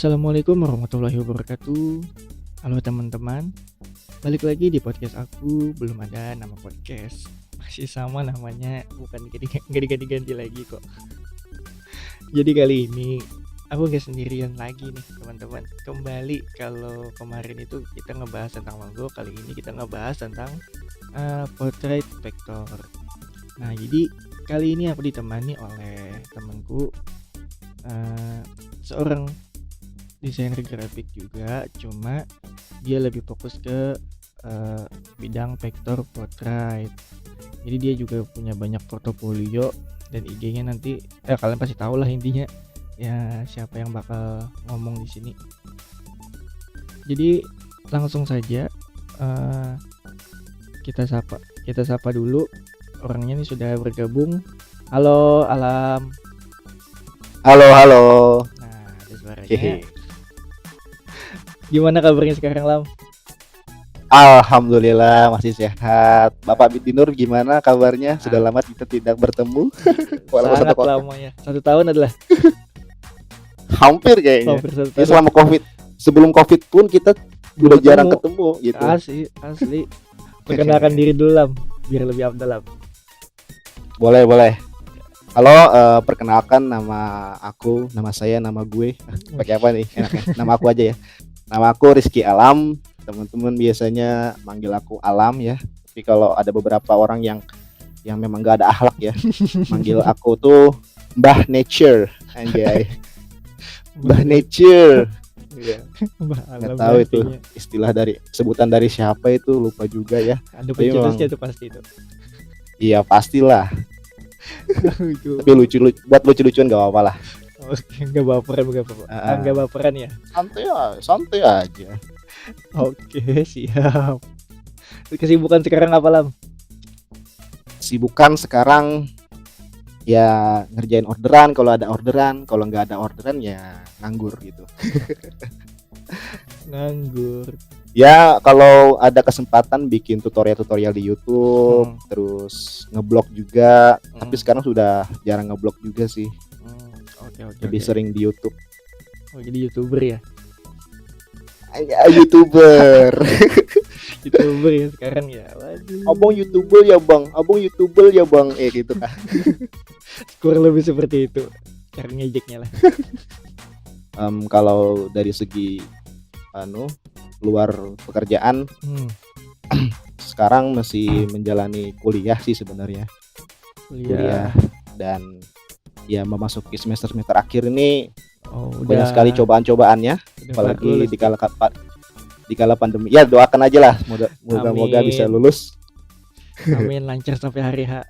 Assalamualaikum warahmatullahi wabarakatuh. Halo teman-teman, balik lagi di podcast aku. Belum ada nama podcast, masih sama namanya, bukan nggak diganti-ganti lagi kok. Jadi kali ini aku nggak sendirian lagi nih teman-teman. Kembali, kalau kemarin itu kita ngebahas tentang logo, kali ini kita ngebahas tentang portrait vector. Nah, jadi kali ini aku ditemani oleh temanku, seorang desainer grafik juga, cuma dia lebih fokus ke bidang vektor portrait. Jadi dia juga punya banyak portofolio dan IG-nya nanti kalian pasti tahu lah intinya ya siapa yang bakal ngomong di sini. Jadi langsung saja kita sapa dulu orangnya nih sudah bergabung. Halo Alam. Halo. Nah, ada suaranya. Gimana kabarnya sekarang, Lam? Alhamdulillah masih sehat. Bapak Bintinur gimana kabarnya? Sudah lama kita tidak bertemu. Sangat lama ya. 1 tahun adalah. Hampir kayaknya. Hampir 1 Ya, tahun. selama COVID. Sebelum COVID pun kita udah jarang ketemu gitu. Asli. Perkenalkan diri dulu, Lam, biar lebih afdal, Lam. Boleh. Halo, perkenalkan nama saya, nama gue. Pakai apa nih? Enaknya. Nama aku aja ya. Nama aku Rizky Alam. Teman-teman biasanya manggil aku Alam ya. Tapi kalau ada beberapa orang yang memang gak ada akhlak ya, manggil aku tuh Mbah Nature, anjay. Mbah Nature. Iya. Nggak tahu itu istilah sebutan dari siapa itu, lupa juga ya. Ada pencetusnya tuh pasti itu. Iya pastilah. Tapi buat lucu-lucuan gak apa-apa lah. Oke, nggak baperan ya. Santai aja. Oke, siap. Kesibukan sekarang apa, Lam? Kesibukan sekarang ya ngerjain orderan kalau ada orderan, kalau nggak ada orderan ya nganggur gitu. Nganggur. Ya kalau ada kesempatan bikin tutorial di YouTube, terus ngeblog juga. Tapi sekarang sudah jarang ngeblog juga sih. Oke. Lebih sering di YouTube. Oh, jadi YouTuber ya? YouTuber. YouTuber ya sekarang ya. Waduh. Abang YouTuber ya bang. Gitu kan. Kurang lebih seperti itu. Cara ngejeknya lah. Kalau dari segi luar pekerjaan, sekarang masih menjalani kuliah sih sebenarnya. Kuliah dan ya memasuki semester akhir ini. Banyak sekali cobaan-cobaannya, apalagi di kala pandemi. Ya doakan aja lah, moga-moga bisa lulus. Amin, lancar sampai hari H.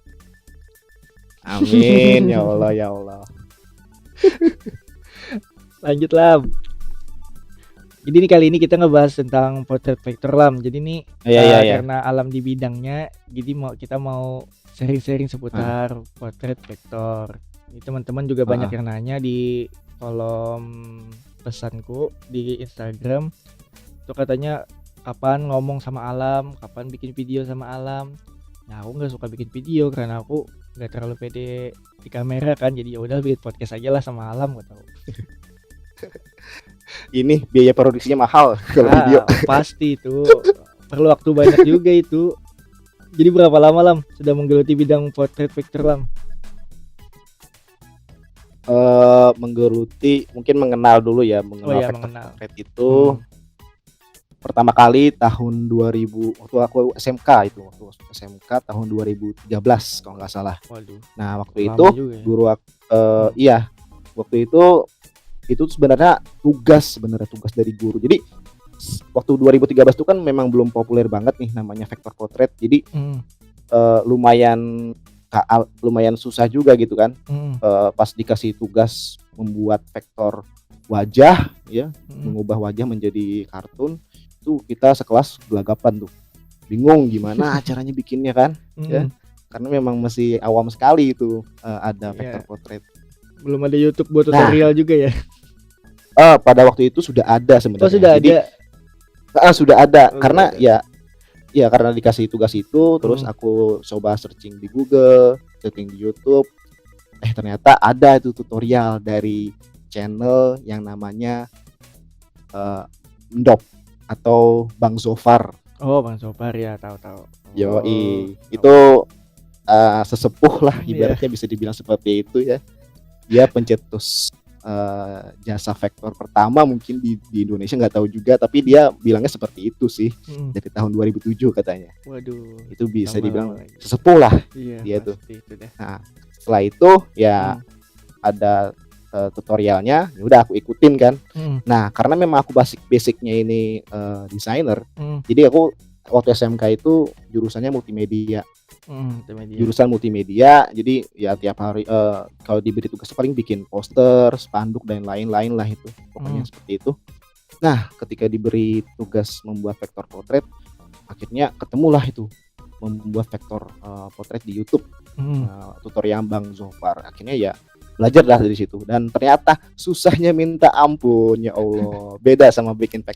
Amin ya Allah. Lanjut, Lam. Jadi nih kali ini kita ngebahas tentang portrait vector, Lam. Jadi nih karena Alam di bidangnya, jadi kita mau sharing-sharing seputar portrait vector. Ini teman-teman juga banyak yang nanya di kolom pesanku di Instagram. Itu katanya kapan ngomong sama Alam, kapan bikin video sama Alam. Nah, aku nggak suka bikin video karena aku nggak terlalu pede di kamera kan. Jadi ya udah bikin podcast aja lah sama Alam, gue tahu. Ini biaya produksinya mahal kalau video. Pasti itu perlu waktu banyak juga itu. Jadi berapa lama, Lam, sudah menggeluti bidang portrait vector, Lam? Menggeluti mungkin mengenal dulu ya, mengenal portrait itu pertama kali tahun 2000 waktu aku SMK tahun 2013 kalau nggak salah. Waduh. Nah waktu itu ya? Guru waktu itu sebenarnya tugas dari guru. Jadi waktu 2013 itu kan memang belum populer banget nih namanya vektor portrait. Jadi lumayan susah juga gitu kan. Pas dikasih tugas membuat vektor wajah ya, mengubah wajah menjadi kartun, itu kita sekelas gelagapan tuh, bingung gimana caranya bikinnya kan. Ya, karena memang masih awam sekali itu ada vektor portrait. Belum ada YouTube buat tutorial juga ya. Pada waktu itu sudah ada sebenarnya. Sudah ada karena ya karena dikasih tugas itu, terus aku coba searching di Google, searching di YouTube, ternyata ada itu tutorial dari channel yang namanya eh, Ndop atau Bang Zofar. Oh, Bang Sopar ya, tahu-tahu. Yoi, Oh, itu sesepuh lah Iya. ibaratnya bisa dibilang seperti itu ya. Dia pencetus jasa vektor pertama mungkin di Indonesia, nggak tahu juga, tapi dia bilangnya seperti itu sih dari tahun 2007 katanya. Waduh, Itu bisa dibilang lama-lama lagi. sesepuh lah Iya, dia tuh. pasti itu deh. Nah, setelah itu ya ada tutorialnya, ya udah aku ikutin kan. Nah, karena memang aku basicnya ini desainer, jadi aku waktu SMK itu jurusannya multimedia. Jurusan multimedia, jadi ya tiap hari kalau diberi tugas paling bikin poster, spanduk dan lain-lain lah itu. Pokoknya seperti itu. Nah, ketika diberi tugas membuat vektor potret, akhirnya ketemulah itu membuat vektor potret di YouTube. Tutorial Bang Zofar. Akhirnya ya belajar dah dari situ, dan ternyata susahnya minta ampun, ya Allah. Beda sama bikin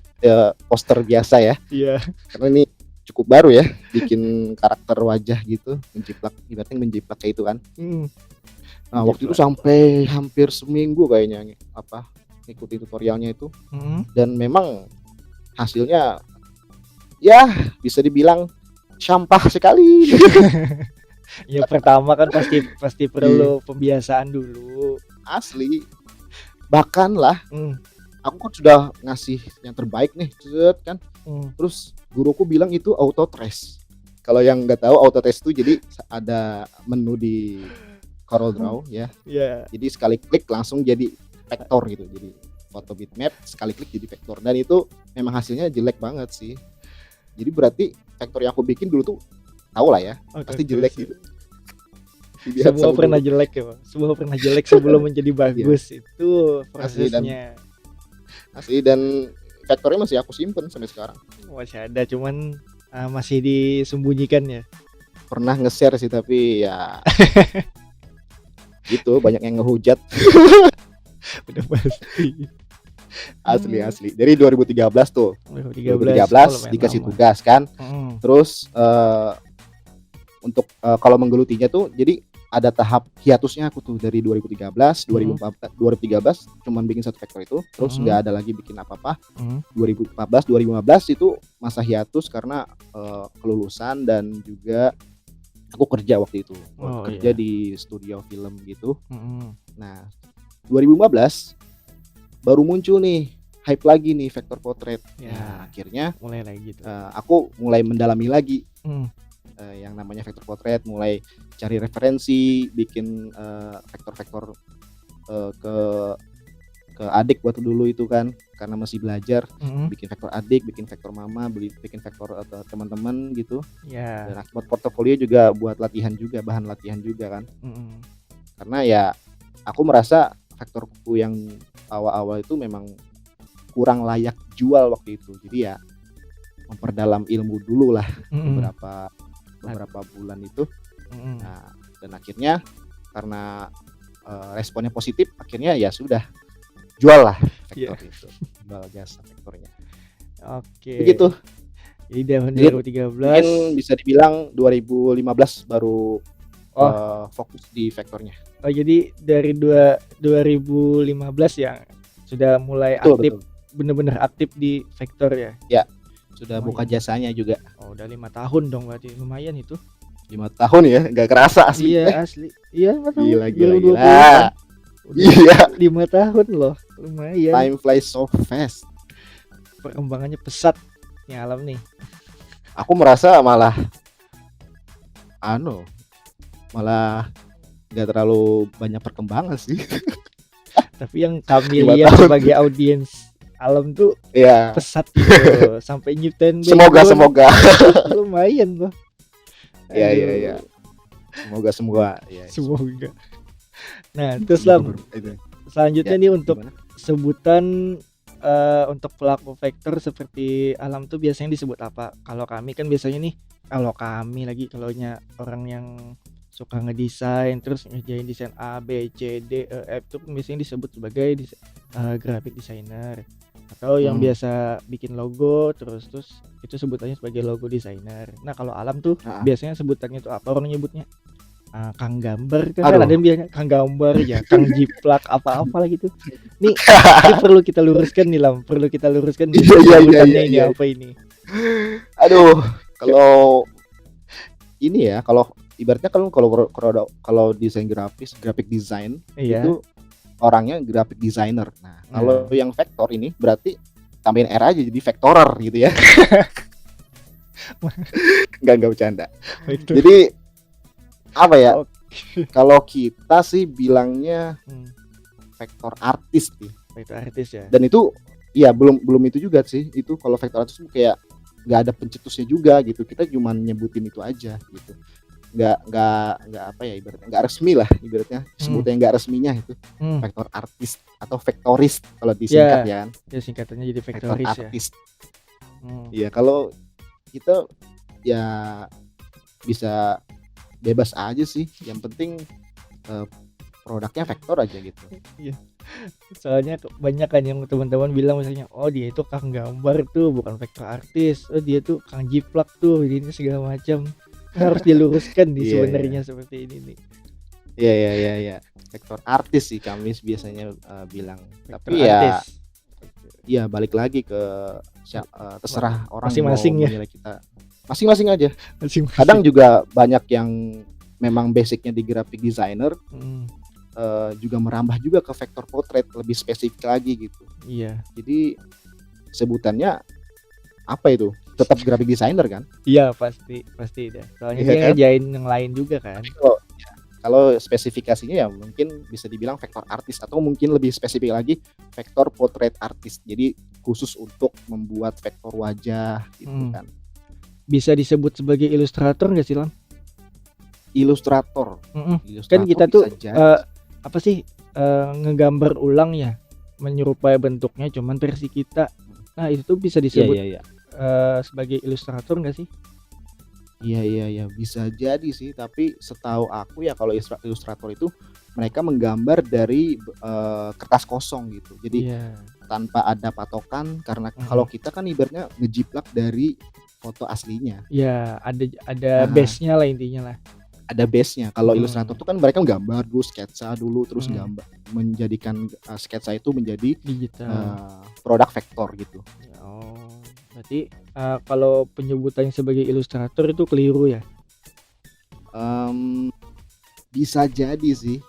poster biasa ya. Iya. Karena ini cukup baru ya, bikin karakter wajah gitu, ibaratnya menjiplak kayak itu kan. Nah, waktu itu sampai hampir seminggu kayaknya ngikutin tutorialnya itu. Dan memang hasilnya ya bisa dibilang sampah sekali. Ya pertama kan pasti perlu pembiasaan dulu. Asli. Bahkan lah, aku kan sudah ngasih yang terbaik nih, kan. Terus guruku bilang itu auto trace. Kalau yang nggak tahu, auto trace itu jadi ada menu di CorelDRAW ya. Iya. Jadi sekali klik langsung jadi vektor gitu. Jadi foto bitmap sekali klik jadi vektor, dan itu memang hasilnya jelek banget sih. Jadi berarti vektor yang aku bikin dulu tuh tahu lah ya, pasti jelek gitu. Semua pernah jelek ya, Pak. Semua pernah jelek sebelum menjadi bagus. Itu prosesnya. Asli, dan vektornya masih aku simpen sampai sekarang. Masih ada, cuman masih disembunyikan ya. Pernah nge-share sih, tapi ya gitu, banyak yang ngehujat. Udah pasti. Asli. Dari 2013 tuh. 2013 dikasih lama. tugas kan. Terus untuk kalau menggelutinya tuh jadi ada tahap hiatusnya aku tuh dari 2013 cuman bikin satu vektor itu, terus nggak ada lagi bikin apa-apa. 2014 2015 itu masa hiatus karena kelulusan, dan juga aku kerja waktu itu. Kerja di studio film gitu. Nah, 2015 baru muncul nih hype lagi nih vektor potret. Nah, akhirnya mulai lagi tuh. Aku mulai mendalami lagi yang namanya vektor potret, mulai cari referensi, bikin vektor-vektor ke adik waktu dulu itu kan, karena masih belajar. Bikin vektor adik, bikin vektor mama, bikin vektor teman-teman gitu. Dan akibat portofolio juga buat latihan juga, bahan latihan juga kan. Karena ya aku merasa vektorku yang awal-awal itu memang kurang layak jual waktu itu. Jadi ya memperdalam ilmu dulu lah beberapa bulan itu. Nah, dan akhirnya karena responnya positif, akhirnya ya sudah jual lah vektor itu, jual jasa vektornya. Oke. Begitu. Jadi tahun 2013 mungkin bisa dibilang 2015 baru fokus di vektornya. Oh, jadi dari 2015 ya sudah mulai aktif, bener-bener aktif di vektor ya? Ya, sudah buka jasanya juga. Oh, udah 5 tahun dong berarti, lumayan itu. 5 tahun ya, nggak kerasa asli. Iya, asli. Iya, 5 tahun. Gila. Iya. 5 tahun loh, lumayan. Time flies so fast. Perkembangannya pesat nih alam nih. Aku merasa malah nggak terlalu banyak perkembangan sih. Tapi yang kami lihat sebagai audiens alam tuh pesat gitu. Sampai nyiptain semoga lumayan loh. Iya. Semoga. Nah, terus Lam, selanjutnya nih untuk sebutan untuk pelaku vektor seperti alam tuh biasanya disebut apa? Kalau kami kan biasanya nih, kalau orang yang suka ngedesain terus ngerjain desain A, B, C, D, E, F itu biasanya disebut sebagai graphic designer, atau yang biasa bikin logo terus itu sebutannya sebagai logo designer. Nah, kalau alam tuh biasanya sebutannya itu apa orang nyebutnya? Kang Gambar kan, Aduh. ada yang bilangnya Kang Gambar ya, Kang Jiplak apa-apa lah gitu. Ini perlu kita luruskan nih Lam, perlu kita luruskan nih sebutannya ini Iya. apa ini. Aduh, kalau ini ya, kalau ibaratnya kalau desain graphic design Iya. itu orangnya graphic designer. Nah, kalau yang vektor ini berarti tambahin R aja jadi vektorer gitu ya. Enggak bercanda. Itu. Jadi apa ya? Oke. Kalau kita sih bilangnya vektor artis nih. Vektor artis ya. Dan itu ya belum itu juga sih. Itu kalau vektor artis itu kayak nggak ada pencetusnya juga gitu. Kita cuma nyebutin itu aja gitu. Nggak apa ya, ibaratnya nggak resmi lah, ibaratnya sebutnya nggak resminya itu vektor artis atau vektoris kalau disingkat ya kan. Ya singkatannya jadi Vektor vektoris ya. artis. Iya, kalau kita ya bisa bebas aja sih, yang penting produknya vektor aja gitu. Iya. Soalnya banyak kan yang teman-teman bilang misalnya, oh dia itu Kang Gambar tuh bukan vektor artis, oh dia tuh Kang Jiplak tuh, ini segala macam. Harus diluruskan nih sebenarnya seperti ini nih. Iya. Vektor artis sih kami biasanya bilang. Vektor tapi artis. Ya balik lagi ke terserah orang masing-masing mau ya. menilai kita. Masing-masing aja. Masing-masing. Kadang juga banyak yang memang basicnya di graphic designer juga merambah juga ke vektor portrait, lebih spesifik lagi gitu. Iya. Jadi sebutannya apa itu? Tetap graphic designer kan? Iya pasti deh. Soalnya dia ngerjain yang lain juga kan. Kalau spesifikasinya ya mungkin bisa dibilang vektor artis, atau mungkin lebih spesifik lagi vektor portrait artist. Jadi khusus untuk membuat vektor wajah gitu kan. Bisa disebut sebagai ilustrator nggak sih Lam? Ilustrator. Kan kita tuh apa sih ngegambar ulang ya, menyerupai bentuknya cuman versi kita. Nah itu tuh bisa disebut sebagai ilustrator nggak sih? Iya, bisa jadi sih. Tapi setahu aku ya kalau ilustrator itu mereka menggambar dari kertas kosong gitu. Jadi tanpa ada patokan, karena kalau kita kan ibaratnya ngejiplak dari foto aslinya. Iya, ada base-nya lah intinya lah. Ada base-nya. Kalau ilustrator tuh kan mereka menggambar dulu, sketsa dulu, terus gambar, menjadikan sketsa itu menjadi digital produk vektor gitu. Oh, berarti kalau penyebutannya sebagai ilustrator itu keliru ya? Bisa jadi sih.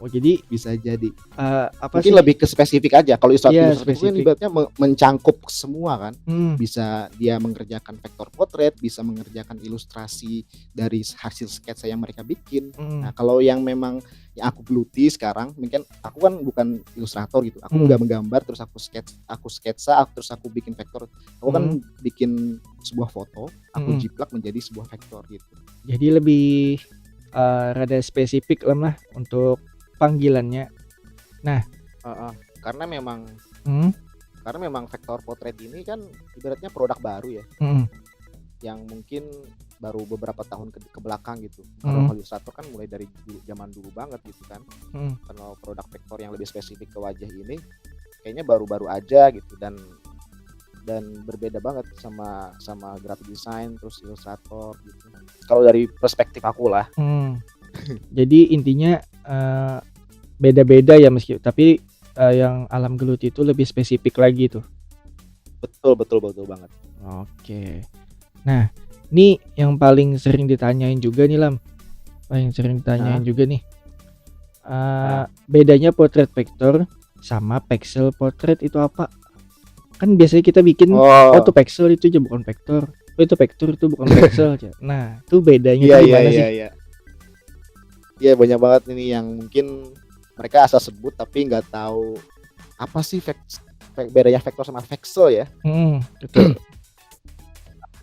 Oh jadi bisa jadi apa mungkin sih? Lebih ke spesifik aja. Kalau ilustrator itu kan ibaratnya mencangkup semua kan. Bisa dia mengerjakan vektor portrait, bisa mengerjakan ilustrasi dari hasil sketsa yang mereka bikin. Nah kalau yang memang yang aku geluti sekarang, mungkin aku kan bukan ilustrator gitu, aku nggak menggambar terus aku sketsa terus aku bikin vektor. Aku kan bikin sebuah foto, aku jiplak menjadi sebuah vektor gitu. Jadi lebih rada spesifik lah untuk panggilannya. Nah, karena memang vektor portrait ini kan ibaratnya produk baru ya, yang mungkin baru beberapa tahun ke belakang gitu. Kalau ilustrator kan mulai dari zaman dulu banget gitu kan. Kalau produk vektor yang lebih spesifik ke wajah ini kayaknya baru-baru aja gitu, dan berbeda banget sama graphic design terus ilustrator gitu. Kalau dari perspektif aku lah. Jadi intinya beda-beda ya tapi yang Alam geluti itu lebih spesifik lagi tuh. Betul banget. Oke. Nah, ini yang paling sering ditanyain juga nih Lam. Juga nih. Bedanya portrait vector sama pixel portrait itu apa? Kan biasanya kita bikin itu pixel itu aja bukan vector. Itu vector itu bukan pixel aja. Nah, itu bedanya gimana sih? Iya, banyak banget ini yang mungkin mereka asal sebut tapi nggak tahu apa sih bedanya vektor sama pixel ya. Betul.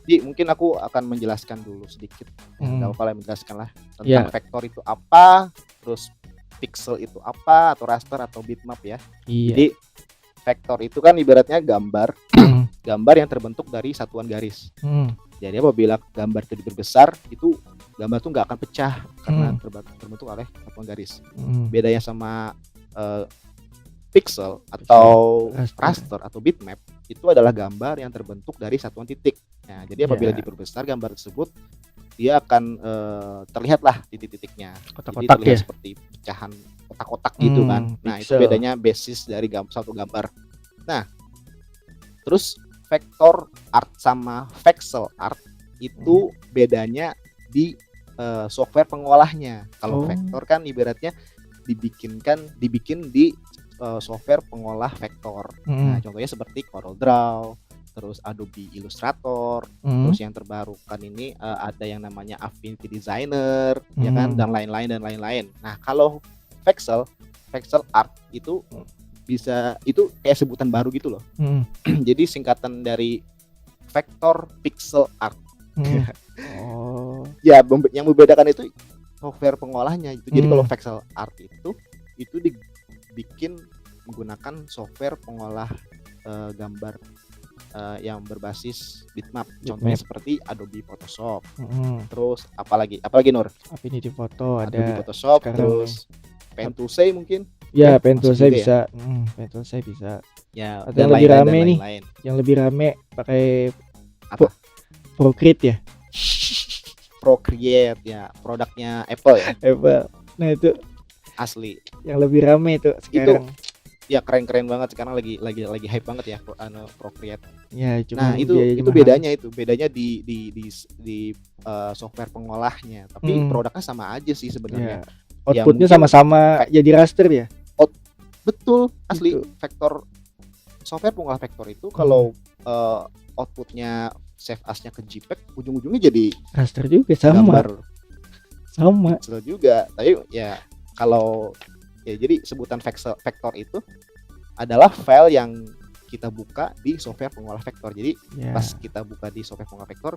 Jadi mungkin aku akan menjelaskan dulu sedikit. Nggak apa-apa lah, menjelaskan lah tentang vektor itu apa, terus pixel itu apa, atau raster atau bitmap ya. Jadi vektor itu kan ibaratnya gambar yang terbentuk dari satuan garis. Jadi apabila gambar itu diperbesar, itu gambar tuh nggak akan pecah karena terbentuk oleh satuan garis. Bedanya sama pixel atau raster atau bitmap, itu adalah gambar yang terbentuk dari satuan titik. Nah, jadi apabila diperbesar gambar tersebut, dia akan terlihat lah titik-titiknya. Jadi Kotak-kotak terlihat ya. seperti pecahan kotak-kotak gitu kan. Nah, itu Pixel. bedanya basis dari satu gambar. Nah, terus vector art sama pixel art itu bedanya di software pengolahnya. Kalau Oh. vektor kan ibaratnya dibikin di software pengolah vektor. Nah, contohnya seperti CorelDRAW, terus Adobe Illustrator, terus yang terbaru kan ini ada yang namanya Affinity Designer, ya kan, dan lain-lain. Nah, kalau pixel art itu bisa, itu kayak sebutan baru gitu loh. Jadi singkatan dari vector pixel art. Oh. Ya, yang membedakan itu software pengolahnya itu. Jadi kalau pixel art itu dibikin menggunakan software pengolah gambar yang berbasis bitmap. Contohnya seperti Adobe Photoshop. Terus apalagi Nur? Affinity Photo ada. Adobe Photoshop, terus Pen Toolsay mungkin. Ya, Pen Toolsay bisa. Pen Toolsay bisa. Ya, atau yang lebih rame nih. Yang lebih rame pakai apa? Procreate ya. Procreate ya, produknya Apple ya. Apple. Nah, itu asli. Yang lebih rame itu sekarang. Itu ya keren banget sekarang, lagi hype banget ya Procreate. Ya, cuma nah, itu bedanya di software pengolahnya, tapi produknya sama aja sih sebenarnya. Ya, outputnya ya, sama-sama jadi raster ya. Betul, asli gitu. Vektor software pengolah vektor itu kalau outputnya save as-nya ke JPEG, ujung-ujungnya jadi raster juga, sama juga. Tapi ya kalau ya, jadi sebutan vektor itu adalah file yang kita buka di software pengolah vektor. Jadi pas kita buka di software pengolah vektor,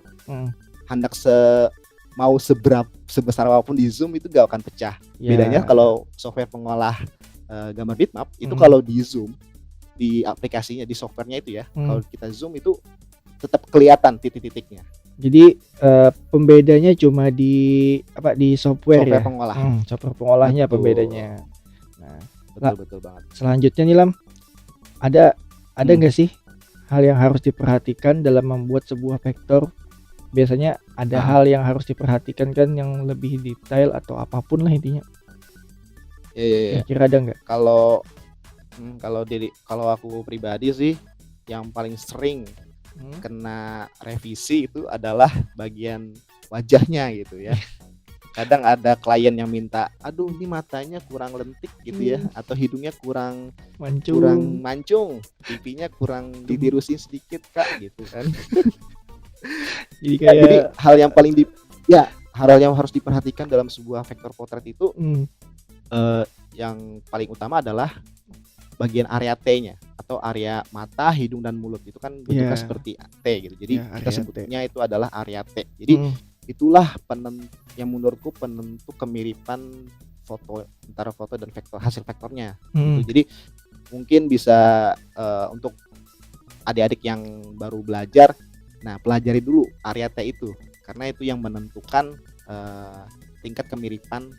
hendak mau sebesar apapun di zoom itu gak akan pecah. Bedanya kalau software pengolah gambar bitmap itu kalau di zoom di aplikasinya, di softwarenya itu ya, kalau kita zoom itu tetap kelihatan titik-titiknya. Jadi pembedanya cuma di software ya. Pengolah. Software pengolahnya betul. Pembedanya. Nah, betul banget. Selanjutnya nih Lam, ada nggak sih hal yang harus diperhatikan dalam membuat sebuah vektor? Biasanya ada hal yang harus diperhatikan kan, yang lebih detail atau apapun lah intinya. Iya. Kira ada nggak? Kalau aku pribadi sih yang paling sering kena revisi itu adalah bagian wajahnya gitu ya. Kadang ada klien yang minta, aduh ini matanya kurang lentik gitu ya, atau hidungnya kurang mancung, pipinya kurang ditirusin sedikit kak gitu kan. Jadi hal yang harus diperhatikan dalam sebuah vektor potret itu yang paling utama adalah bagian area T-nya atau area mata, hidung dan mulut. Itu kan bentuknya seperti T gitu. Jadi kita sebutnya itu adalah area T. Jadi itulah yang menurutku penentu kemiripan foto antara foto dan vektor, hasil vektornya. Gitu. Jadi mungkin bisa untuk adik-adik yang baru belajar, nah pelajari dulu area T itu, karena itu yang menentukan tingkat kemiripan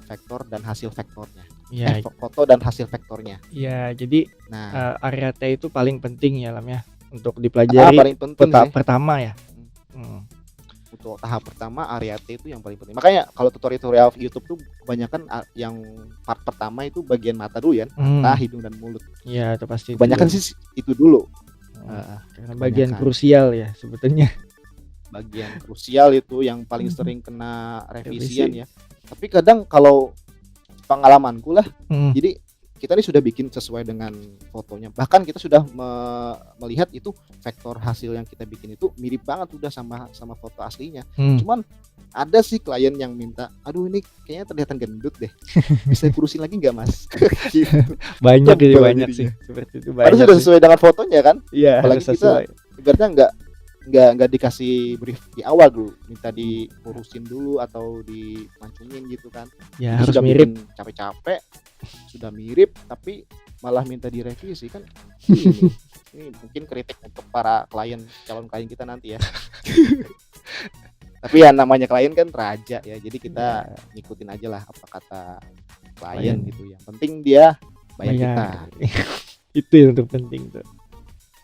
vektor dan hasil vektornya. Ya, foto dan hasil vektornya. Iya, jadi area T itu paling penting ya Lam ya, untuk dipelajari paling penting tahap pertama ya. Untuk tahap pertama area T itu yang paling penting. Makanya kalau tutorial YouTube tuh kebanyakan yang part pertama itu bagian mata dulu ya, mata, hidung dan mulut. Iya, itu pasti. Kebanyakan sih itu dulu. Karena bagian krusial ya sebetulnya. Bagian krusial itu yang paling sering kena revisian ya. Tapi kadang kalau pengalamanku lah, jadi kita ini sudah bikin sesuai dengan fotonya. Bahkan kita sudah melihat itu vektor hasil yang kita bikin itu mirip banget udah sama foto aslinya. Cuman ada sih klien yang minta, aduh ini kayaknya terlihat gendut deh, bisa kurusin lagi nggak mas? Gitu. banyak sih seperti itu. Harus sudah sesuai dengan fotonya kan? Iya. Apalagi kita ibaratnya nggak dikasih brief di awal dulu, minta dikurusin dulu atau dimancungin gitu kan. Ya, harus mirip. Capek-capek sudah mirip tapi malah minta direvisi kan. Ini mungkin kritik untuk para calon klien kita nanti ya. Tapi ya namanya klien kan raja ya, jadi kita ngikutin aja lah apa kata klien gitu. Yang penting dia bayar kita. Itu yang terpenting tuh.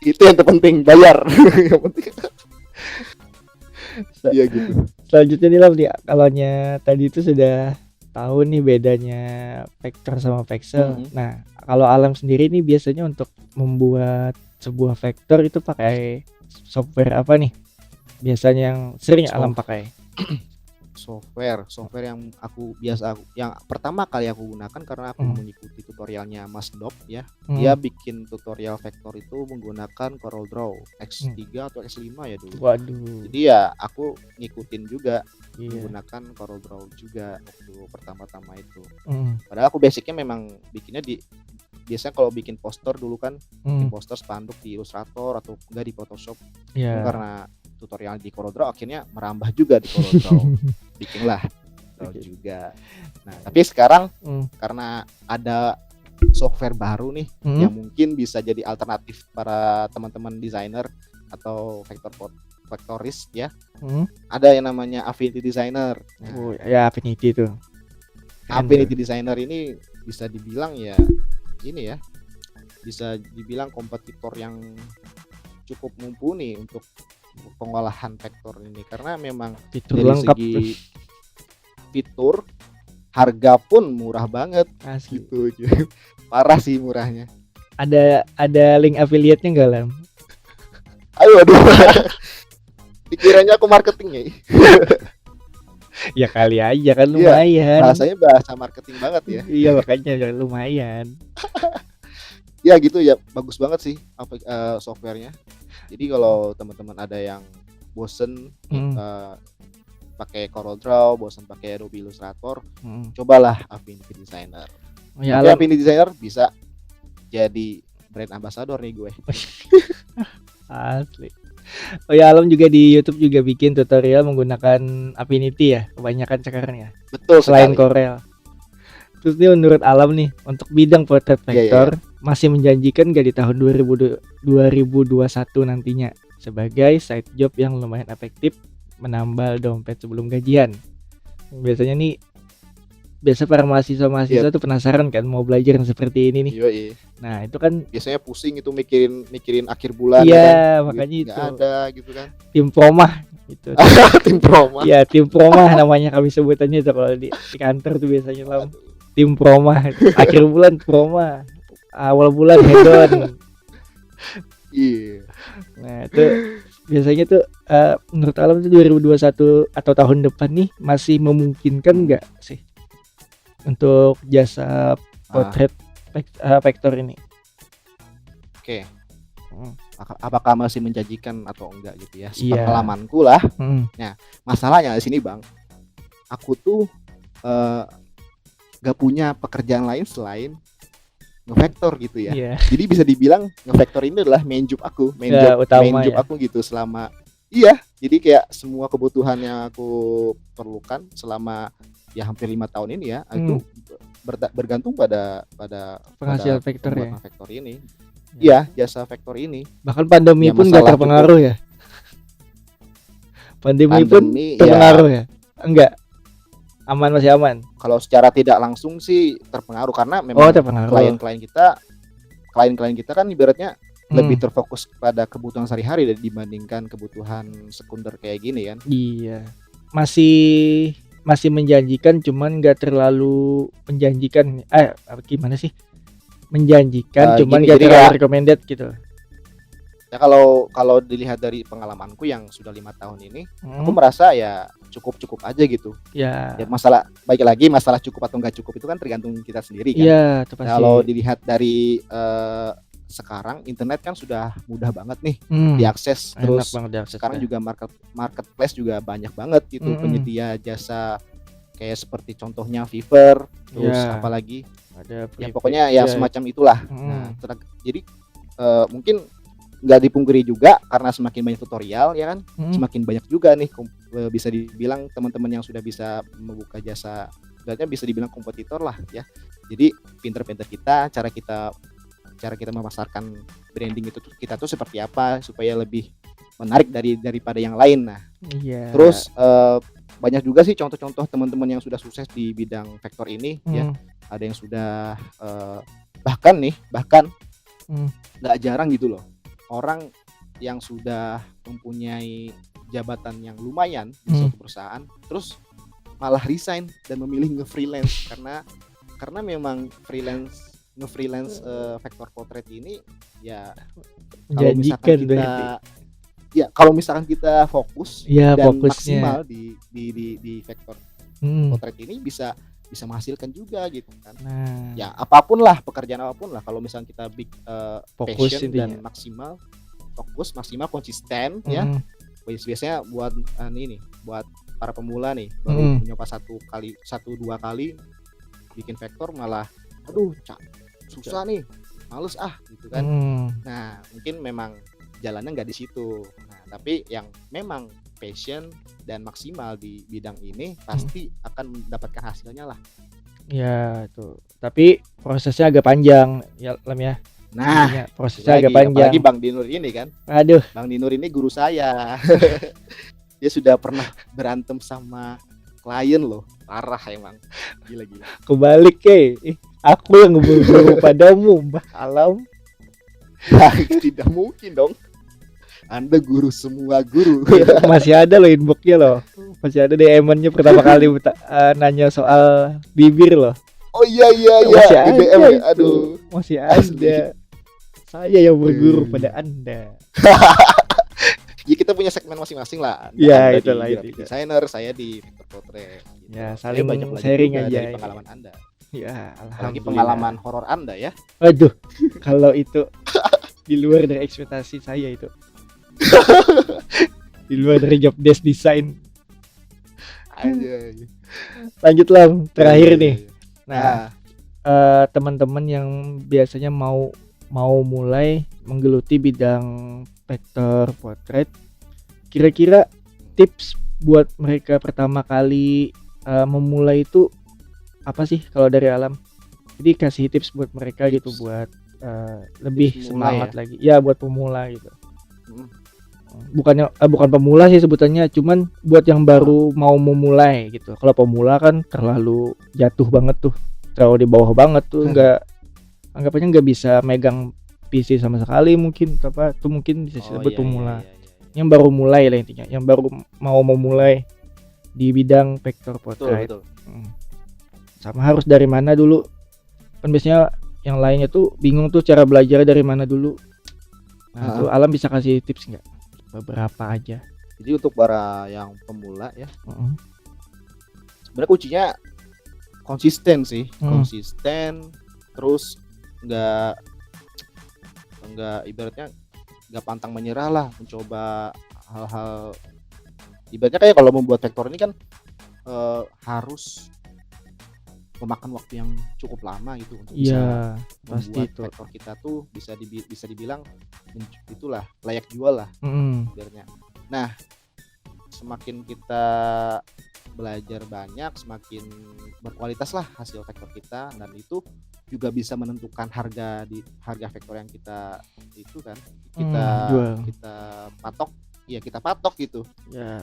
Itu yang terpenting, bayar. Yang penting. Iya gitu. Selanjutnya nih Lam nih, kalaunya tadi itu sudah tahu nih bedanya vektor sama pixel. Nah, kalau Alam sendiri nih biasanya untuk membuat sebuah vektor itu pakai software apa nih? Biasanya yang sering Alam pakai. Software yang yang pertama kali aku gunakan karena aku mengikuti tutorialnya Mas Dop ya. Dia bikin tutorial vektor itu menggunakan CorelDRAW X3 atau X5 ya dulu. Waduh. Jadi ya aku ngikutin juga menggunakan CorelDRAW juga waktu pertama-tama itu. Padahal aku basicnya memang bikinnya biasanya kalau bikin poster dulu kan, bikin poster spanduk di Illustrator atau enggak di Photoshop. Karena tutorial di CorelDRAW akhirnya merambah juga di CorelDRAW. Bikinlah juga. Nah, tapi sekarang karena ada software baru nih yang mungkin bisa jadi alternatif para teman-teman desainer atau vektoris ya. Ada yang namanya Affinity Designer. Oh, ya Affinity itu. Affinity Designer ini bisa dibilang ya ini ya. Bisa dibilang kompetitor yang cukup mumpuni untuk pengolahan vektor ini karena memang fitur dari lengkap segi fitur, harga pun murah banget. Asli. Gitu. Parah sih murahnya. Ada link affiliate-nya enggak Lam? Aduh. Dikiranya aku marketing ya. Ya kali aja kan lumayan. Bahasanya bahasa marketing banget ya. Iya makanya lumayan. Ya gitu ya, bagus banget sih softwarenya. Jadi kalau teman-teman ada yang bosen pakai CorelDRAW, bosen pakai Adobe Illustrator, cobalah Affinity Designer. Affinity Designer bisa jadi brand ambassador nih gue. Asli. Oh ya, Alam juga di YouTube juga bikin tutorial menggunakan Affinity ya, kebanyakan sekarang ya. Betul. Selain Corel. Terus nih menurut Alam nih untuk bidang portrait vector masih menjanjikan gak di tahun 2021 nantinya sebagai side job yang lumayan efektif menambal dompet sebelum gajian. Biasanya nih para mahasiswa tuh penasaran kan mau belajar yang seperti ini nih. Nah, itu kan biasanya pusing itu mikirin akhir bulan kan. Makanya itu ada gitu kan. Tim promah gitu. Tim promah. Iya, tim promah namanya kami sebutannya itu kalau di kantor tuh biasanya Lam. Tim promah, akhir bulan promah, awal bulan hedon. Nah itu biasanya tuh menurut Alam tuh 2021 atau tahun depan nih masih memungkinkan nggak sih untuk jasa portrait vektor ini? Oke. Apakah masih menjanjikan atau enggak gitu ya? Pengalamanku lah. Nah masalahnya di sini Bang, aku tuh gak punya pekerjaan lain selain ngevektor gitu ya. Jadi bisa dibilang ngevektor ini adalah main job aku, main job aku gitu selama jadi kayak semua kebutuhan yang aku perlukan selama ya hampir 5 tahun ini ya itu bergantung pada penghasil vektor ya. Vektor ini. Iya, jasa vektor ini. Bahkan pandemi pun gak terpengaruh ya. Pandemi pun terpengaruh ya. Enggak. Masih aman. Kalau secara tidak langsung sih terpengaruh karena memang klien kita kan ibaratnya lebih terfokus pada kebutuhan sehari-hari dibandingkan kebutuhan sekunder kayak gini kan. Iya. Masih menjanjikan cuman nggak terlalu menjanjikan. Gimana sih? Menjanjikan cuman nggak terlalu recommended gitu. Ya kalau dilihat dari pengalamanku yang sudah 5 tahun ini, aku merasa ya cukup aja gitu. Ya masalah cukup atau enggak cukup itu kan tergantung kita sendiri kan. Iya, itu pasti. Kalau dilihat dari sekarang internet kan sudah mudah banget nih diakses, terus sekarang juga marketplace juga banyak banget gitu penyedia jasa kayak seperti contohnya Fiverr, terus apalagi ada pokoknya ya semacam itulah. Nah, jadi mungkin nggak dipungkiri juga karena semakin banyak tutorial ya kan, semakin banyak juga nih bisa dibilang teman-teman yang sudah bisa membuka jasa, berarti bisa dibilang kompetitor lah ya. Jadi pinter-pinter cara kita memasarkan branding itu kita tuh seperti apa supaya lebih menarik daripada yang lain. Nah, terus banyak juga sih contoh-contoh teman-teman yang sudah sukses di bidang vektor ini ya. Ada yang sudah bahkan nggak jarang gitu loh orang yang sudah mempunyai jabatan yang lumayan di suatu perusahaan, terus malah resign dan memilih nge-freelance karena memang nge-freelance vektor potret ini ya kalau misalkan kita fokus dan fokusnya maksimal di vektor potret ini bisa menghasilkan juga gitu kan. Ya apapun lah, pekerjaan apapun lah, kalau misalnya kita fokus passion intinya. dan maksimal konsisten ya. Biasanya buat buat para pemula nih baru mencoba 1-2 kali bikin vektor malah aduh susah nih, males gitu kan. Nah mungkin memang jalannya nggak di situ. Nah tapi yang memang passion dan maksimal di bidang ini pasti akan mendapatkan hasilnya lah. Ya tuh, tapi prosesnya agak panjang ya Lam ya. Nah prosesnya agak panjang. Apalagi Bang Dinur ini kan. Aduh, Bang Dinur ini guru saya. Dia sudah pernah berantem sama klien loh, parah emang, gila. Kebalik aku yang guru padamu, Mbah Alam. Tidak mungkin dong. Anda guru semua guru. Masih ada loh inboxnya loh. Masih ada DM-nya pertama kali nanya soal bibir loh. Oh iya. Masih ada BBM, aduh. Masih ada. Saya yang berguru pada Anda. Ya kita punya segmen masing-masing lah. Ya itulah itu. Desainer, saya di vektor potret. Gitu. Ya saling banyak sharing aja dari pengalaman Anda. Ya, Apalagi alhamdulillah. pengalaman horor Anda ya. Aduh, kalau itu di luar dari ekspektasi saya itu. Di luar dari job desk design. Lanjut lah terakhir nih. Nah, teman-teman yang biasanya mau mulai menggeluti bidang vektor potret, kira-kira tips buat mereka pertama kali memulai itu apa sih kalau dari Alam? Jadi kasih tips buat mereka gitu buat lebih semangat lagi. Ya buat pemula gitu. Bukan pemula sih sebutannya, cuman buat yang baru mau memulai gitu. Kalau pemula kan terlalu jatuh banget tuh, terlalu di bawah banget tuh, anggapannya nggak bisa megang PC sama sekali mungkin, apa tuh mungkin bisa disebut pemula. Yang baru mulai lah intinya, yang baru mau memulai di bidang vektor potret. Betul. Sama harus dari mana dulu? Kan biasanya yang lainnya tuh bingung tuh cara belajar dari mana dulu. Nah, tuh Alam bisa kasih tips nggak? Beberapa aja. Jadi untuk para yang pemula ya, sebenarnya kuncinya konsisten sih, konsisten, terus nggak ibaratnya nggak pantang menyerah lah, mencoba hal-hal. Ibaratnya kayak kalau membuat vektor ini kan harus memakan waktu yang cukup lama gitu untuk bisa membuat vektor kita tuh bisa dibilang itulah layak jual lah sebenarnya. Nah, semakin kita belajar banyak, semakin berkualitas lah hasil vektor kita, dan itu juga bisa menentukan harga vektor yang kita itu kan kita patok gitu.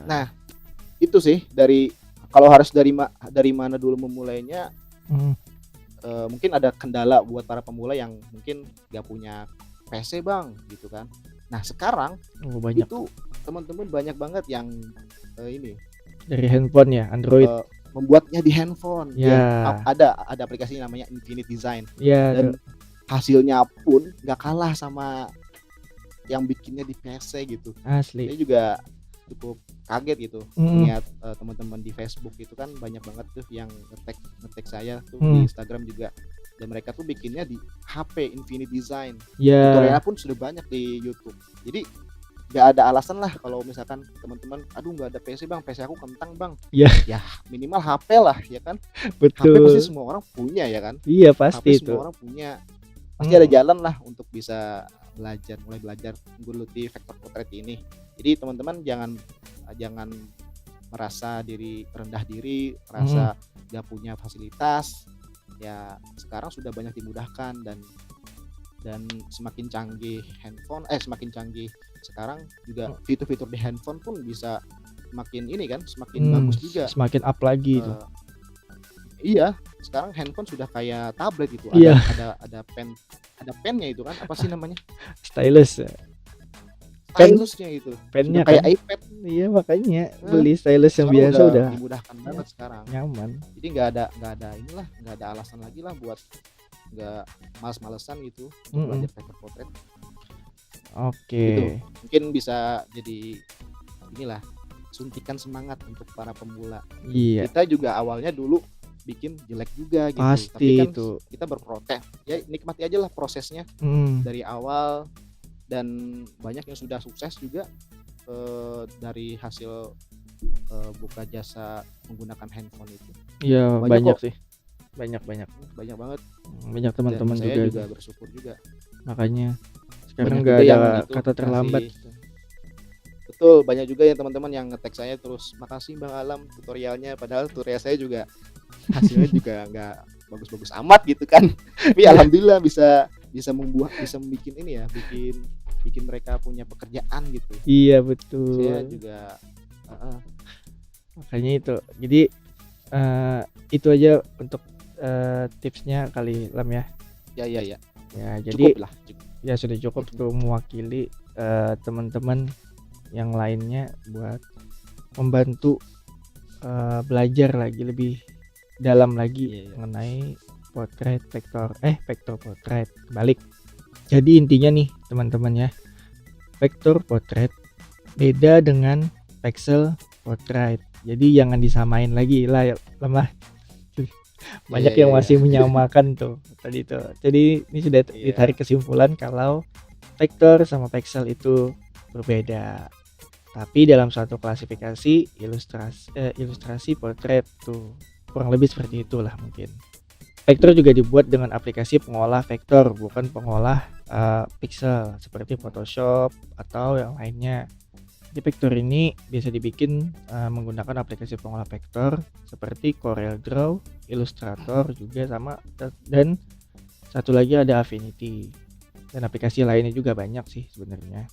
Nah, itu sih kalau harus dari mana dulu memulainya. Mungkin ada kendala buat para pemula yang mungkin gak punya PC Bang gitu kan. Nah sekarang banyak. Itu teman-teman banyak banget yang ini dari handphone ya, Android, membuatnya di handphone. Ya. Ada aplikasinya namanya Infinite Design. Ya, dan hasilnya pun gak kalah sama yang bikinnya di PC gitu. Asli. Saya juga cukup kaget gitu melihat teman-teman di Facebook itu kan banyak banget tuh yang ngetek saya tuh di Instagram juga, dan mereka tuh bikinnya di HP Infinite Design. Tutorialnya pun sudah banyak di YouTube. Jadi nggak ada alasan lah kalau misalkan teman-teman aduh nggak ada PC Bang, PC aku kentang Bang. Ya minimal HP lah ya kan. Betul. HP pasti semua orang punya ya kan. Iya pasti HP semua orang punya. Pasti ada jalan lah untuk bisa mulai belajar menggeluti vektor potret ini. Jadi teman-teman jangan merasa rendah diri, merasa gak punya fasilitas. Ya sekarang sudah banyak dimudahkan dan semakin canggih semakin canggih sekarang juga fitur-fitur di handphone pun bisa semakin bagus juga. Semakin up lagi itu. Iya, sekarang handphone sudah kayak tablet gitu. Ada pennya itu kan, apa sih namanya? Stylus. stylusnya itu. pennya Sudah kayak kan. iPad. Iya makanya Nah, beli stylus yang sekarang biasa udah dimudahkan banget sekarang. nyaman. Jadi nggak ada alasan lagi lah buat nggak males-malesan gitu untuk Mm-mm. belajar vektor potret. Oke. Gitu. Mungkin bisa jadi inilah suntikan semangat untuk para pemula. Iya. Kita juga awalnya dulu bikin jelek juga gitu. Pasti Tapi kan itu. kita berprotes. Ya nikmati aja lah prosesnya dari awal, dan banyak yang sudah sukses juga dari hasil buka jasa menggunakan handphone itu. Iya Banyak banyak kok. sih. Banyak Banyak banget. banyak teman-teman Dan saya juga. juga bersyukur juga. Makanya sekarang Banyak nggak juga ada yang itu kata terlambat. Betul, banyak juga yang teman-teman yang nge-tag saya terus, makasih Bang Alam tutorialnya, padahal tutorial saya juga hasilnya juga nggak bagus-bagus amat gitu kan. Tapi alhamdulillah bisa membuat ini ya, bikin mereka punya pekerjaan gitu. Iya betul. Saya juga Makanya itu. Jadi itu aja untuk tipsnya kali Lam ya. ya Ya cukup jadi lah. ya sudah cukup tuh mewakili teman-teman yang lainnya buat membantu belajar lagi lebih dalam lagi mengenai vektor potret kebalik. Jadi intinya nih teman-teman ya, vektor potret beda dengan pixel potret. Jadi jangan disamain lagi lah lemah. Banyak yang masih menyamakan tuh tadi tuh. Jadi ini sudah ditarik kesimpulan kalau vektor sama pixel itu berbeda. Tapi dalam suatu klasifikasi ilustrasi potret tuh kurang lebih seperti itulah mungkin. Vektor juga dibuat dengan aplikasi pengolah vektor, bukan pengolah pixel seperti Photoshop atau yang lainnya. Di vektor ini bisa dibikin menggunakan aplikasi pengolah vektor seperti CorelDRAW, Illustrator juga sama, dan satu lagi ada Affinity. Dan aplikasi lainnya juga banyak sih sebenarnya.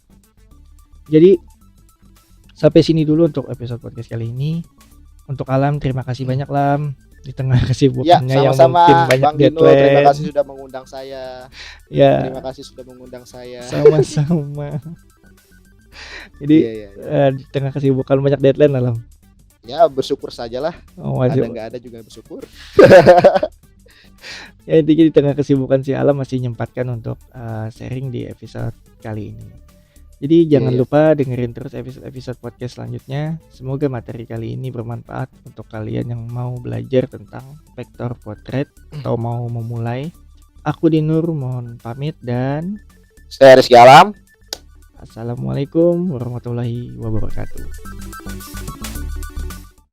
Jadi sampai sini dulu untuk episode podcast kali ini. Untuk Alam, terima kasih banyak Lam di tengah kesibukannya yang mungkin banyak Bang Dino, deadline. terima kasih sudah mengundang saya. Ya. Terima kasih sudah mengundang saya. Sama-sama. Jadi di tengah kesibukan banyak deadline Alam. Ya bersyukur sajalah. Ada nggak ada juga bersyukur. Ya intinya di tengah kesibukan si Alam masih nyempatkan untuk sharing di episode kali ini. Jadi jangan lupa dengerin terus episode podcast selanjutnya. Semoga materi kali ini bermanfaat untuk kalian yang mau belajar tentang vektor potret atau mau memulai. Aku Dinur mohon pamit dan saya Rizky Alam. Assalamualaikum warahmatullahi wabarakatuh.